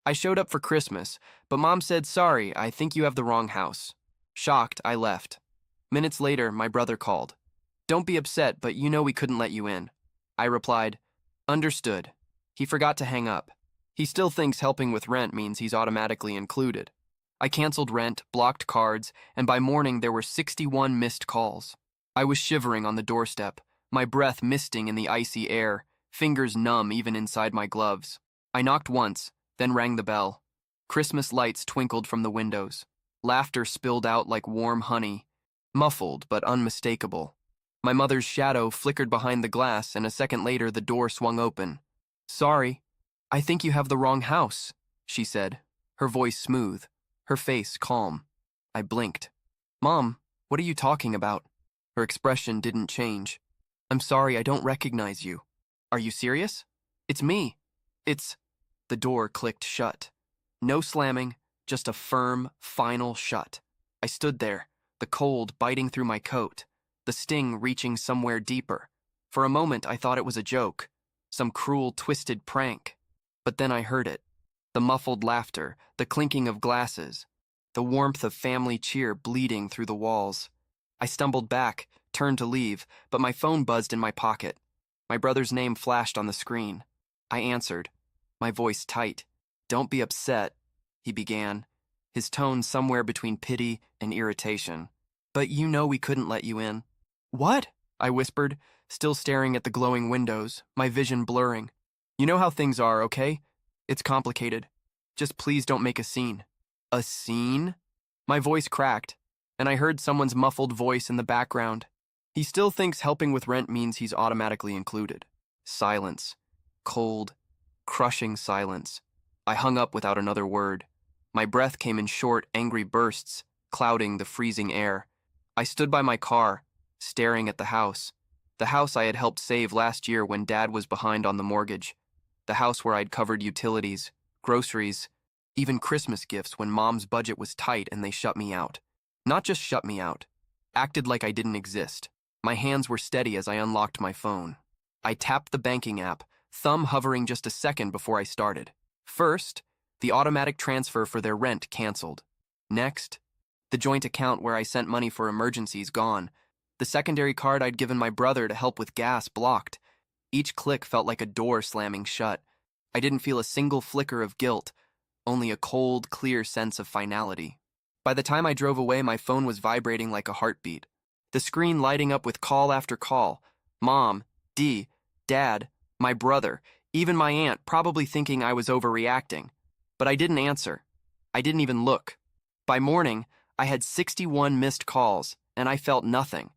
I showed up for Christmas, but Mom said, "Sorry, I think you have the wrong house." Shocked, I left. Minutes later, my brother called. "Don't be upset, but you know we couldn't let you in." I replied, "Understood." He forgot to hang up. He still thinks helping with rent means he's automatically included. I canceled rent, blocked cards, and by morning there were 61 missed calls. I was shivering on the doorstep, my breath misting in the icy air, fingers numb even inside my gloves. I knocked once, then rang the bell. Christmas lights twinkled from the windows. Laughter spilled out like warm honey, muffled but unmistakable. My mother's shadow flickered behind the glass, and a second later the door swung open. "Sorry, I think you have the wrong house," she said, her voice smooth, her face calm. I blinked. "Mom, what are you talking about?" Her expression didn't change. "I'm sorry, I don't recognize you." "Are you serious?" "It's me. It's—" The door clicked shut. No slamming, just a firm, final shut. I stood there, the cold biting through my coat, the sting reaching somewhere deeper. For a moment, I thought it was a joke, some cruel, twisted prank. But then I heard it. The muffled laughter, the clinking of glasses, the warmth of family cheer bleeding through the walls. I stumbled back, turned to leave, but my phone buzzed in my pocket. My brother's name flashed on the screen. I answered, my voice tight. "Don't be upset," he began, his tone somewhere between pity and irritation. "But you know we couldn't let you in." "What?" I whispered, still staring at the glowing windows, my vision blurring. "You know how things are, okay? It's complicated. Just please don't make a scene." "A scene?" My voice cracked, and I heard someone's muffled voice in the background. "He still thinks helping with rent means he's automatically included." Silence. Cold, crushing silence. I hung up without another word. My breath came in short, angry bursts, clouding the freezing air. I stood by my car, staring at the house I had helped save last year when Dad was behind on the mortgage, the house where I'd covered utilities, groceries, even Christmas gifts when Mom's budget was tight and they shut me out. Not just shut me out, acted like I didn't exist. My hands were steady as I unlocked my phone. I tapped the banking app, thumb hovering just a second before I started. First, the automatic transfer for their rent canceled. Next, the joint account where I sent money for emergencies gone. The secondary card I'd given my brother to help with gas blocked. Each click felt like a door slamming shut. I didn't feel a single flicker of guilt, only a cold, clear sense of finality. By the time I drove away, my phone was vibrating like a heartbeat. The screen lighting up with call after call. Mom, Dee, Dad, my brother, even my aunt probably thinking I was overreacting. But I didn't answer. I didn't even look. By morning, I had 61 missed calls, and I felt nothing.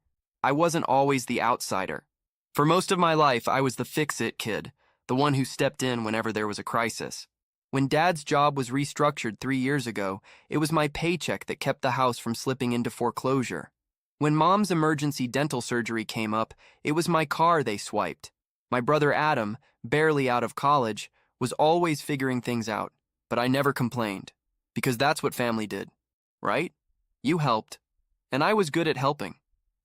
I wasn't always the outsider. For most of my life, I was the fix-it kid, the one who stepped in whenever there was a crisis. When Dad's job was restructured 3 years ago, it was my paycheck that kept the house from slipping into foreclosure. When Mom's emergency dental surgery came up, it was my car they swiped. My brother Adam, barely out of college, was always figuring things out, but I never complained, because that's what family did, right? You helped, and I was good at helping.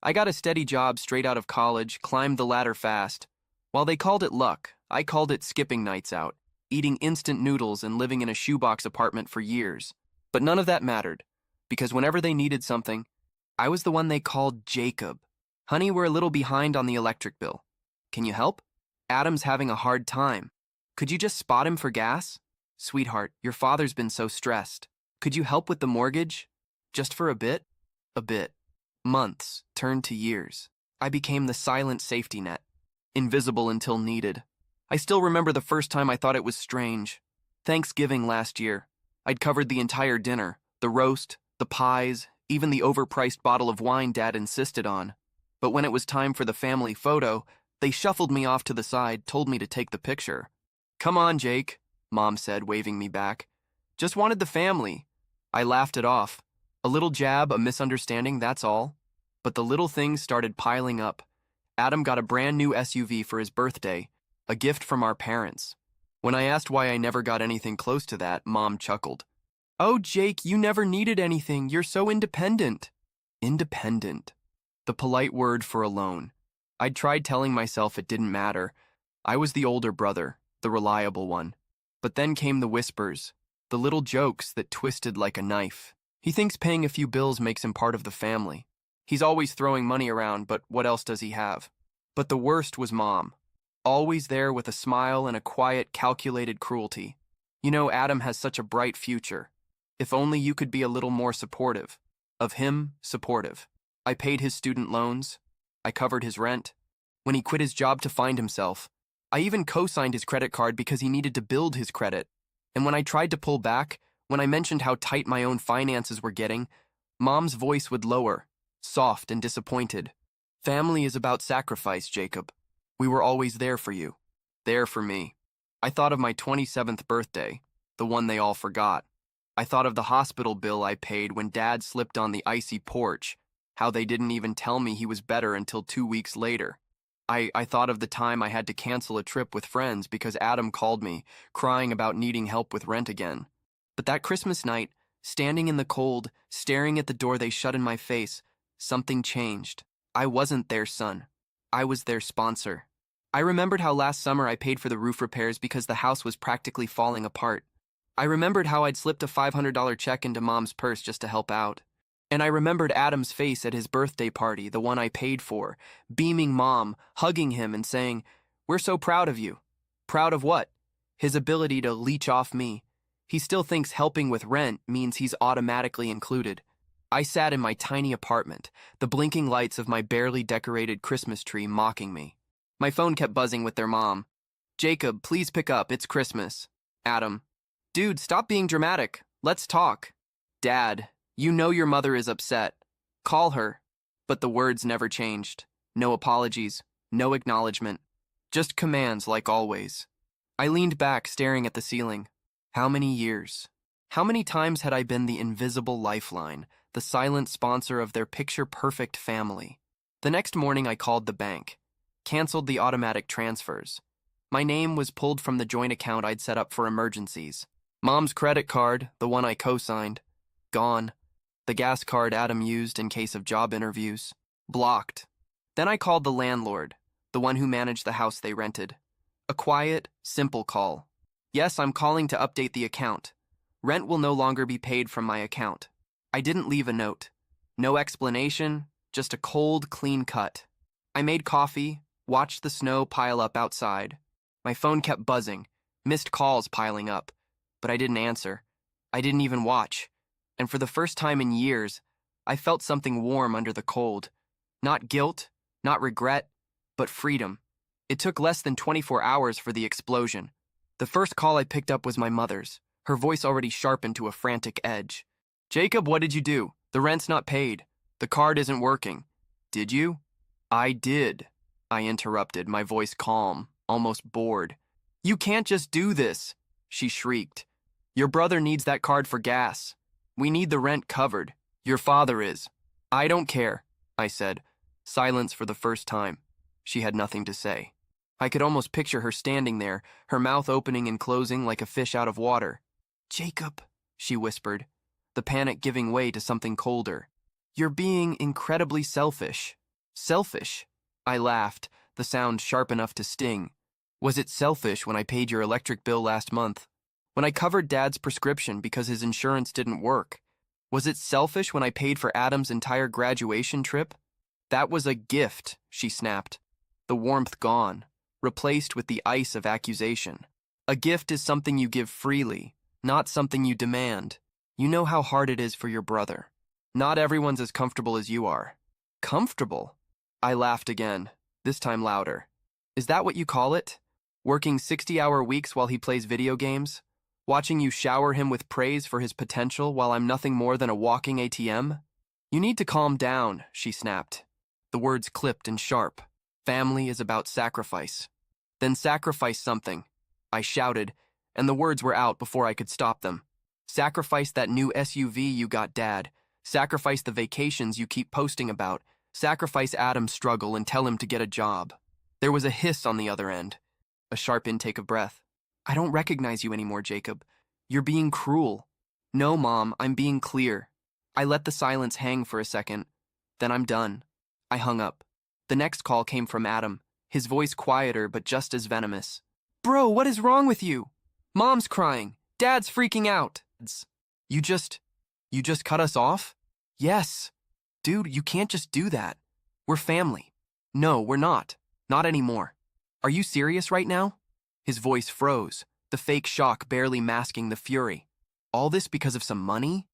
I got a steady job straight out of college, climbed the ladder fast. While they called it luck, I called it skipping nights out, eating instant noodles and living in a shoebox apartment for years. But none of that mattered, because whenever they needed something, I was the one they called Jacob. "Honey, we're a little behind on the electric bill. Can you help? Adam's having a hard time. Could you just spot him for gas? Sweetheart, your father's been so stressed. Could you help with the mortgage? Just for a bit?" A bit. Months turned to years. I became the silent safety net, invisible until needed. I still remember the first time I thought it was strange. Thanksgiving last year. I'd covered the entire dinner, the roast, the pies, even the overpriced bottle of wine Dad insisted on. But when it was time for the family photo, they shuffled me off to the side, told me to take the picture. "Come on, Jake," Mom said, waving me back. "Just wanted the family." I laughed it off. A little jab, a misunderstanding, that's all. But the little things started piling up. Adam got a brand new SUV for his birthday, a gift from our parents. When I asked why I never got anything close to that, Mom chuckled. "Oh, Jake, you never needed anything. You're so independent." Independent. The polite word for alone. I'd tried telling myself it didn't matter. I was the older brother, the reliable one. But then came the whispers. The little jokes that twisted like a knife. He thinks paying a few bills makes him part of the family. He's always throwing money around, but what else does he have? But the worst was Mom. Always there with a smile and a quiet, calculated cruelty. You know, Adam has such a bright future. If only you could be a little more supportive. Of him, supportive. I paid his student loans. I covered his rent. When he quit his job to find himself, I even co-signed his credit card because he needed to build his credit. And when I tried to pull back, when I mentioned how tight my own finances were getting, Mom's voice would lower, soft and disappointed. Family is about sacrifice, Jacob. We were always there for you. There for me. I thought of my 27th birthday, the one they all forgot. I thought of the hospital bill I paid when Dad slipped on the icy porch, how they didn't even tell me he was better until 2 weeks later. I thought of the time I had to cancel a trip with friends because Adam called me, crying about needing help with rent again. But that Christmas night, standing in the cold, staring at the door they shut in my face, something changed. I wasn't their son. I was their sponsor. I remembered how last summer I paid for the roof repairs because the house was practically falling apart. I remembered how I'd slipped a $500 check into Mom's purse just to help out. And I remembered Adam's face at his birthday party, the one I paid for, beaming Mom, hugging him and saying, "We're so proud of you." Proud of what? His ability to leech off me. He still thinks helping with rent means he's automatically included. I sat in my tiny apartment, the blinking lights of my barely decorated Christmas tree mocking me. My phone kept buzzing with their mom. "Jacob, please pick up, it's Christmas." Adam, "Dude, stop being dramatic. Let's talk." Dad, "You know your mother is upset. Call her." But the words never changed. No apologies, no acknowledgement. Just commands like always. I leaned back, staring at the ceiling. How many years? How many times had I been the invisible lifeline, the silent sponsor of their picture-perfect family? The next morning I called the bank, canceled the automatic transfers. My name was pulled from the joint account I'd set up for emergencies. Mom's credit card, the one I co-signed, gone. The gas card Adam used in case of job interviews, blocked. Then I called the landlord, the one who managed the house they rented. A quiet, simple call. "Yes, I'm calling to update the account. Rent will no longer be paid from my account." I didn't leave a note. No explanation, just a cold, clean cut. I made coffee, watched the snow pile up outside. My phone kept buzzing, missed calls piling up, but I didn't answer. I didn't even watch. And for the first time in years, I felt something warm under the cold. Not guilt, not regret, but freedom. It took less than 24 hours for the explosion. The first call I picked up was my mother's, her voice already sharpened to a frantic edge. "Jacob, what did you do? The rent's not paid. The card isn't working." "Did you?" "I did," I interrupted, my voice calm, almost bored. "You can't just do this," she shrieked. "Your brother needs that card for gas. We need the rent covered. Your father is." "I don't care," I said. Silence for the first time. She had nothing to say. I could almost picture her standing there, her mouth opening and closing like a fish out of water. "Jacob," she whispered, the panic giving way to something colder. "You're being incredibly selfish." "Selfish?" I laughed, the sound sharp enough to sting. "Was it selfish when I paid your electric bill last month? When I covered Dad's prescription because his insurance didn't work? Was it selfish when I paid for Adam's entire graduation trip?" "That was a gift," she snapped, the warmth gone, replaced with the ice of accusation. "A gift is something you give freely, not something you demand. You know how hard it is for your brother. Not everyone's as comfortable as you are." "Comfortable?" I laughed again, this time louder. "Is that what you call it? Working 60-hour weeks while he plays video games? Watching you shower him with praise for his potential while I'm nothing more than a walking ATM? You need to calm down," she snapped. The words clipped and sharp. "Family is about sacrifice." "Then sacrifice something," I shouted, and the words were out before I could stop them. "Sacrifice that new SUV you got, Dad. Sacrifice the vacations you keep posting about. Sacrifice Adam's struggle and tell him to get a job." There was a hiss on the other end, a sharp intake of breath. "I don't recognize you anymore, Jacob. You're being cruel." "No, Mom, I'm being clear." I let the silence hang for a second. "Then I'm done." I hung up. The next call came from Adam, his voice quieter but just as venomous. "Bro, what is wrong with you? Mom's crying. Dad's freaking out. You just, you just cut us off? Yes. Dude, you can't just do that. We're family. No, we're not. Not anymore. Are you serious right now? His voice froze, the fake shock barely masking the fury. All this because of some money?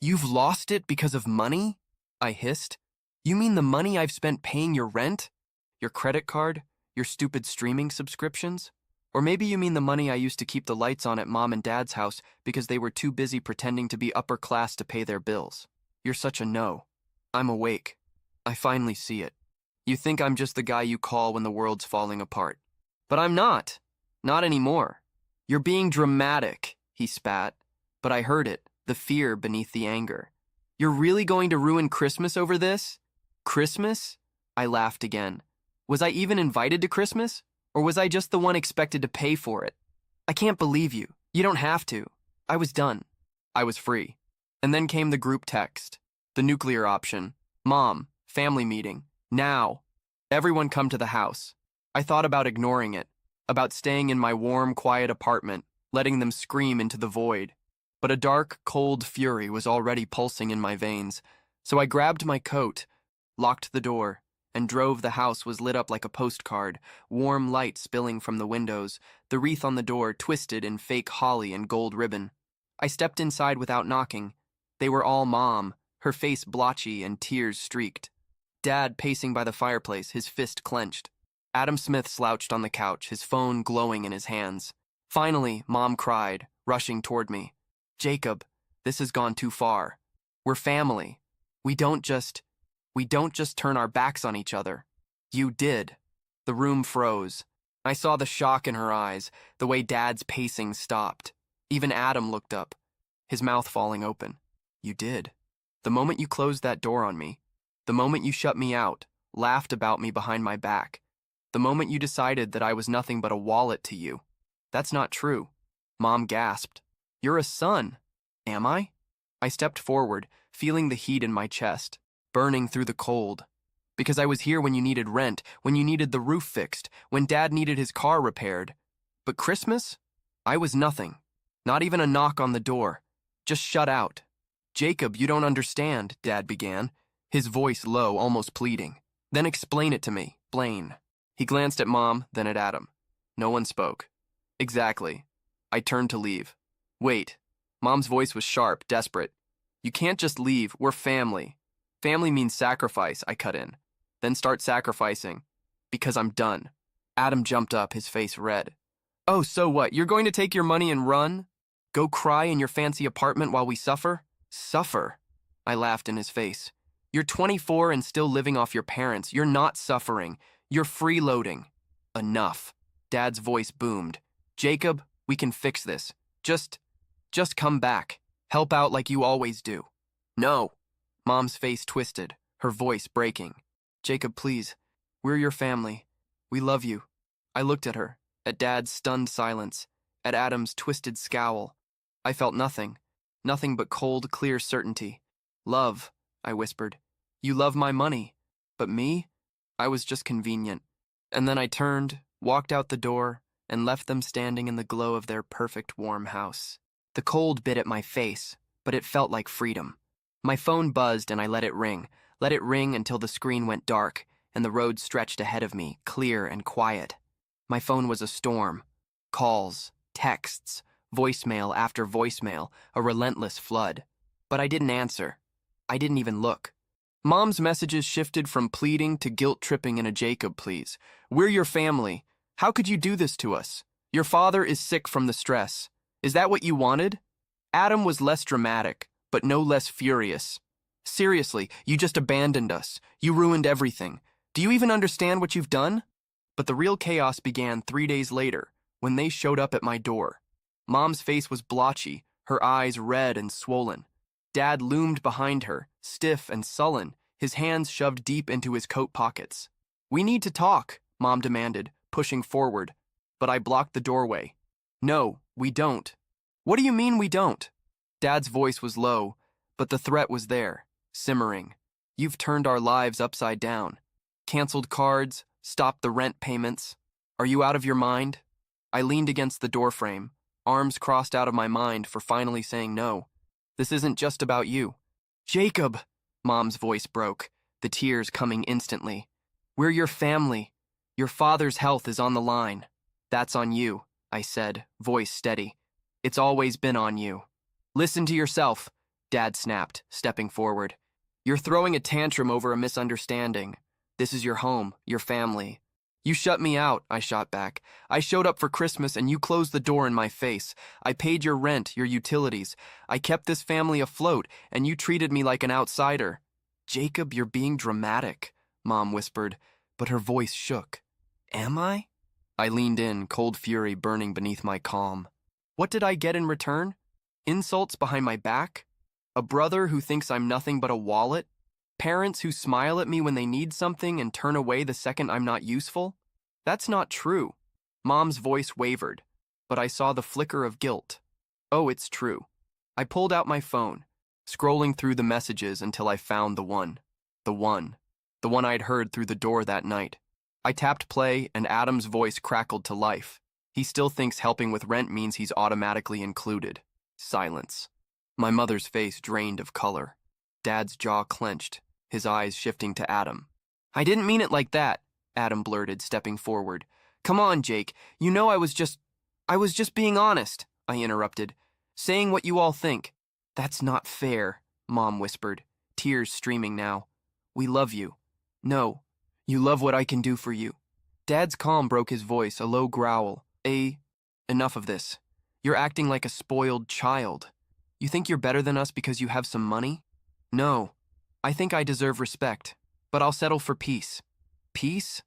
You've lost it because of money? I hissed. You mean the money I've spent paying your rent? Your credit card? Your stupid streaming subscriptions? Or maybe you mean the money I used to keep the lights on at Mom and Dad's house because they were too busy pretending to be upper class to pay their bills. You're such a no. I'm awake. I finally see it. You think I'm just the guy you call when the world's falling apart. But I'm not. Not anymore. You're being dramatic, he spat. But I heard it, the fear beneath the anger. You're really going to ruin Christmas over this? Christmas? I laughed again. Was I even invited to Christmas? Or was I just the one expected to pay for it? I can't believe you. You don't have to. I was done. I was free. And then came the group text. The nuclear option. Mom, family meeting. Now. Everyone come to the house. I thought about ignoring it. About staying in my warm, quiet apartment, letting them scream into the void. But a dark, cold fury was already pulsing in my veins. So I grabbed my coat, locked the door, and drove. The house was lit up like a postcard, warm light spilling from the windows, the wreath on the door twisted in fake holly and gold ribbon. I stepped inside without knocking. They were all Mom, her face blotchy and tears streaked. Dad pacing by the fireplace, his fist clenched. Adam Smith slouched on the couch, his phone glowing in his hands. Finally, Mom cried, rushing toward me. Jacob, this has gone too far. We're family. We don't just turn our backs on each other. You did. The room froze. I saw the shock in her eyes, the way Dad's pacing stopped. Even Adam looked up, his mouth falling open. You did. The moment you closed that door on me, the moment you shut me out, laughed about me behind my back, the moment you decided that I was nothing but a wallet to you. That's not true. Mom gasped. You're a son. Am I? I stepped forward, feeling the heat in my chest, burning through the cold. Because I was here when you needed rent, when you needed the roof fixed, when Dad needed his car repaired. But Christmas? I was nothing. Not even a knock on the door. Just shut out. Jacob, you don't understand, Dad began, his voice low, almost pleading. Then explain it to me, Blaine. He glanced at Mom, then at Adam. No one spoke. Exactly. I turned to leave. Wait. Mom's voice was sharp, desperate. You can't just leave. We're family. Family means sacrifice, I cut in. Then start sacrificing. Because I'm done. Adam jumped up, his face red. Oh, so what? You're going to take your money and run? Go cry in your fancy apartment while we suffer? Suffer? I laughed in his face. You're 24 and still living off your parents. You're not suffering. You're freeloading. Enough. Dad's voice boomed. Jacob, we can fix this. Just come back. Help out like you always do. No. Mom's face twisted, her voice breaking. Jacob, please. We're your family. We love you. I looked at her, at Dad's stunned silence, at Adam's twisted scowl. I felt nothing. Nothing but cold, clear certainty. Love, I whispered. You love my money. But me? I was just convenient. And then I turned, walked out the door, and left them standing in the glow of their perfect warm house. The cold bit at my face, but it felt like freedom. My phone buzzed and I let it ring until the screen went dark and the road stretched ahead of me, clear and quiet. My phone was a storm. Calls, texts, voicemail after voicemail, a relentless flood. But I didn't answer. I didn't even look. Mom's messages shifted from pleading to guilt-tripping in a Jacob, please. We're your family. How could you do this to us? Your father is sick from the stress. Is that what you wanted? Adam was less dramatic, but no less furious. Seriously, you just abandoned us. You ruined everything. Do you even understand what you've done? But the real chaos began 3 days later, when they showed up at my door. Mom's face was blotchy, her eyes red and swollen. Dad loomed behind her, stiff and sullen, his hands shoved deep into his coat pockets. We need to talk, Mom demanded, pushing forward. But I blocked the doorway. No, we don't. What do you mean we don't? Dad's voice was low, but the threat was there, simmering. You've turned our lives upside down. Canceled cards, stopped the rent payments. Are you out of your mind? I leaned against the doorframe, arms crossed out of my mind for finally saying no. This isn't just about you. Jacob, Mom's voice broke, the tears coming instantly. We're your family. Your father's health is on the line. That's on you, I said, voice steady. It's always been on you. Listen to yourself, Dad snapped, stepping forward. You're throwing a tantrum over a misunderstanding. This is your home, your family. You shut me out, I shot back. I showed up for Christmas and you closed the door in my face. I paid your rent, your utilities. I kept this family afloat and you treated me like an outsider. Jacob, you're being dramatic, Mom whispered, but her voice shook. Am I? I leaned in, cold fury burning beneath my calm. What did I get in return? Insults behind my back? A brother who thinks I'm nothing but a wallet? Parents who smile at me when they need something and turn away the second I'm not useful? That's not true. Mom's voice wavered, but I saw the flicker of guilt. Oh, it's true. I pulled out my phone, scrolling through the messages until I found the one. The one I'd heard through the door that night. I tapped play and Adam's voice crackled to life. He still thinks helping with rent means he's automatically included. Silence. My mother's face drained of color. Dad's jaw clenched, his eyes shifting to Adam. I didn't mean it like that, Adam blurted, stepping forward. Come on, Jake. You know I was just being honest, I interrupted. Saying what you all think. That's not fair, Mom whispered, tears streaming now. We love you. No, you love what I can do for you. Dad's calm broke his voice, a low growl. Enough of this. You're acting like a spoiled child. You think you're better than us because you have some money? No. I think I deserve respect, but I'll settle for peace. Peace?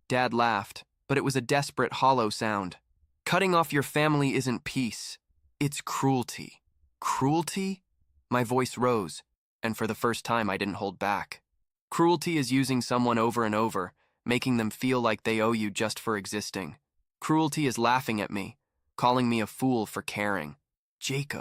Dad laughed, but it was a desperate, hollow sound. Cutting off your family isn't peace. It's cruelty. Cruelty? My voice rose, and for the first time I didn't hold back. Cruelty is using someone over and over, making them feel like they owe you just for existing. Cruelty is laughing at me, calling me a fool for caring. Jacob.